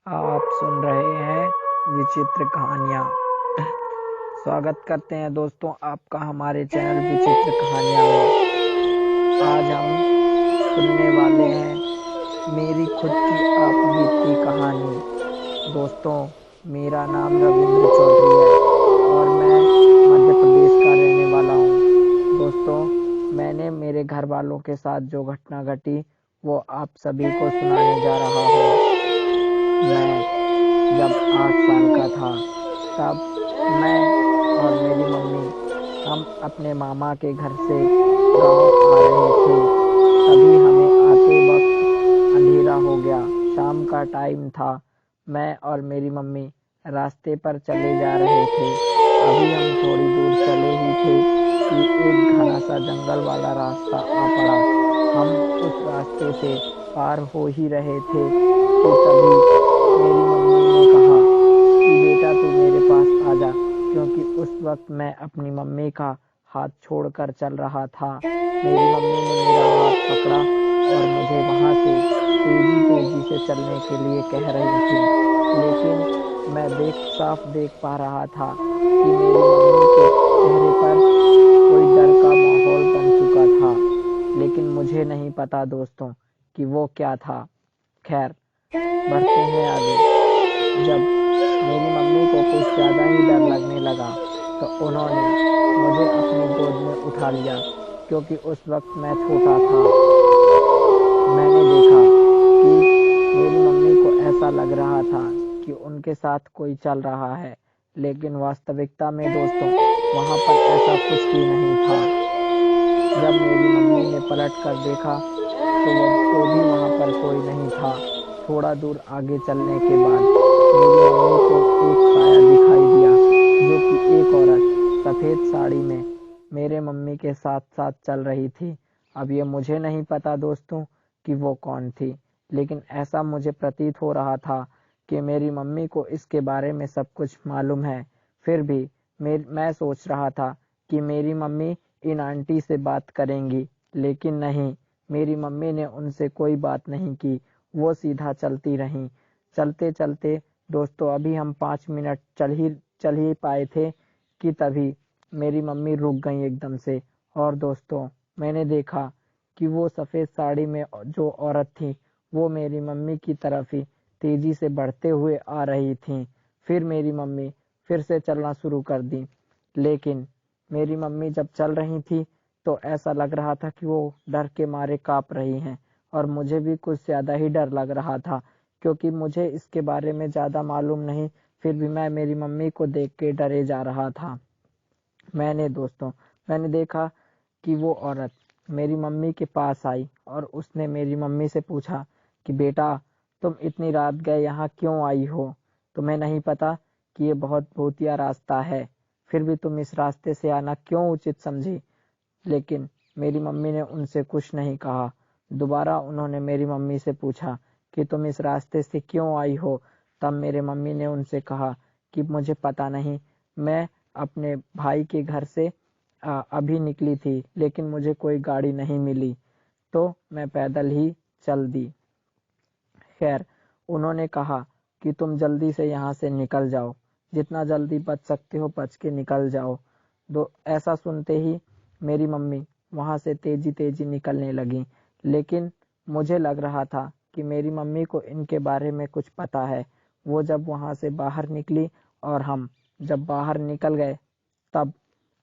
आप सुन रहे हैं विचित्र कहानियाँ। स्वागत करते हैं दोस्तों आपका हमारे चैनल विचित्र कहानियाँ में। आज हम सुनने वाले हैं मेरी खुद की आप बीती कहानी। दोस्तों, मेरा नाम रविंद्र चौधरी है और मैं मध्य प्रदेश का रहने वाला हूँ। दोस्तों, मैंने मेरे घर वालों के साथ जो घटना घटी वो आप सभी को सुनाने जा रहा हूँ। मैं जब 8 साल का था तब मैं और मेरी मम्मी हम अपने मामा के घर से गांव आ रहे थे। तभी हमें आते वक्त अंधेरा हो गया। शाम का टाइम था। मैं और मेरी मम्मी रास्ते पर चले जा रहे थे। अभी हम थोड़ी दूर चले ही थे कि एक घना सा जंगल वाला रास्ता आ पड़ा। हम उस रास्ते से पार हो ही रहे थे कि तभी मेरी मम्मी ने कहा कि बेटा तू मेरे पास आ जा, क्योंकि उस वक्त मैं अपनी मम्मी का हाथ छोड़कर चल रहा था। मेरी मम्मी ने मेरा हाथ पकड़ा और मुझे वहां से तेजी तेजी से चलने के लिए कह रही थी। लेकिन मैं साफ देख पा रहा था कि मेरी मम्मी के चेहरे पर कोई डर का माहौल बन चुका था। लेकिन मुझे नहीं पता दोस्तों कि वो क्या था। खैर, बढ़ते हैं आगे। जब मेरी मम्मी को कुछ ज़्यादा ही डर लगने लगा तो उन्होंने मुझे अपनी गोद में उठा लिया, क्योंकि उस वक्त मैं छोटा था। मैंने देखा कि मेरी मम्मी को ऐसा लग रहा था कि उनके साथ कोई चल रहा है, लेकिन वास्तविकता में दोस्तों वहां पर ऐसा कुछ भी नहीं था। जब मेरी मम्मी ने पलट कर देखा तो भी वहां पर कोई नहीं था। थोड़ा दूर आगे चलने के बाद मेरी मम्मी को एक साया दिखाई दिया, जो कि एक औरत सफेद साड़ी में मेरे मम्मी के साथ साथ चल रही थी। अब ये मुझे नहीं पता दोस्तों कि वो कौन थी, लेकिन ऐसा मुझे प्रतीत हो रहा था कि मेरी मम्मी को इसके बारे में सब कुछ मालूम है। फिर भी मैं सोच रहा था कि मेरी मम्मी इन आंटी से बात करेंगी, लेकिन नहीं, मेरी मम्मी ने उनसे कोई बात नहीं की। वो सीधा चलती रहीं। चलते चलते दोस्तों अभी हम 5 मिनट चल ही पाए थे कि तभी मेरी मम्मी रुक गई एकदम से। और दोस्तों, मैंने देखा कि वो सफेद साड़ी में जो औरत थी वो मेरी मम्मी की तरफ ही तेजी से बढ़ते हुए आ रही थी। फिर मेरी मम्मी फिर से चलना शुरू कर दी। लेकिन मेरी मम्मी जब चल रही थी तो ऐसा लग रहा था कि वो डर के मारे कांप रही हैं। और मुझे भी कुछ ज्यादा ही डर लग रहा था, क्योंकि मुझे इसके बारे में ज्यादा मालूम नहीं। फिर भी मैं मेरी मम्मी को देख के डरे जा रहा था। मैंने देखा कि वो औरत मेरी मम्मी के पास आई और उसने मेरी मम्मी से पूछा कि बेटा, तुम इतनी रात गए यहाँ क्यों आई हो? तुम्हें नहीं पता कि ये बहुत भूतिया रास्ता है? फिर भी तुम इस रास्ते से आना क्यों उचित समझी? लेकिन मेरी मम्मी ने उनसे कुछ नहीं कहा। दोबारा उन्होंने मेरी मम्मी से पूछा कि तुम इस रास्ते से क्यों आई हो? तब मेरे मम्मी ने उनसे कहा कि मुझे पता नहीं, मैं अपने भाई के घर से अभी निकली थी, लेकिन मुझे कोई गाड़ी नहीं मिली तो मैं पैदल ही चल दी। खैर, उन्होंने कहा कि तुम जल्दी से यहाँ से निकल जाओ, जितना जल्दी बच सकते हो बच के निकल जाओ। ऐसा सुनते ही मेरी मम्मी वहां से तेजी तेजी निकलने लगी। लेकिन मुझे लग रहा था कि मेरी मम्मी को इनके बारे में कुछ पता है। वो जब वहां से बाहर निकली और हम जब बाहर निकल गए, तब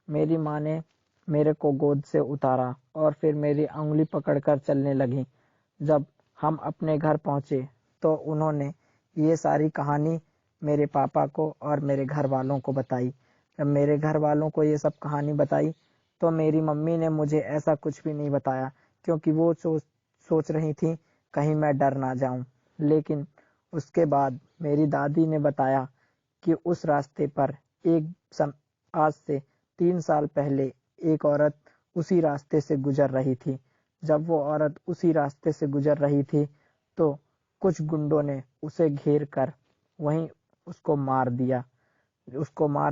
मेरी माँ ने मेरे को गोद से उतारा और फिर मेरी उंगली पकड़कर चलने लगी। जब हम अपने घर पहुंचे तो उन्होंने ये सारी कहानी मेरे पापा को और मेरे घर वालों को बताई। जब मेरे घर वालों को ये सब कहानी बताई तो मेरी मम्मी ने मुझे ऐसा कुछ भी नहीं बताया, क्योंकि वो सोच रही थी कहीं मैं डर ना जाऊं। लेकिन उसके बाद मेरी दादी ने बताया कि उस रास्ते पर आज से 3 साल पहले एक औरत उसी रास्ते से गुजर रही थी। जब वो औरत उसी रास्ते से गुजर रही थी तो कुछ गुंडों ने उसे घेर कर वहीं उसको मार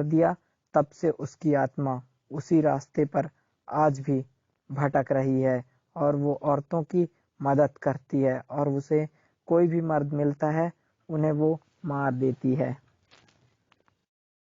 दिया। तब से उसकी आत्मा उसी रास्ते पर आज भी भटक रही है और वो औरतों की मदद करती है। और उसे कोई भी मर्द मिलता है उन्हें वो मार देती है।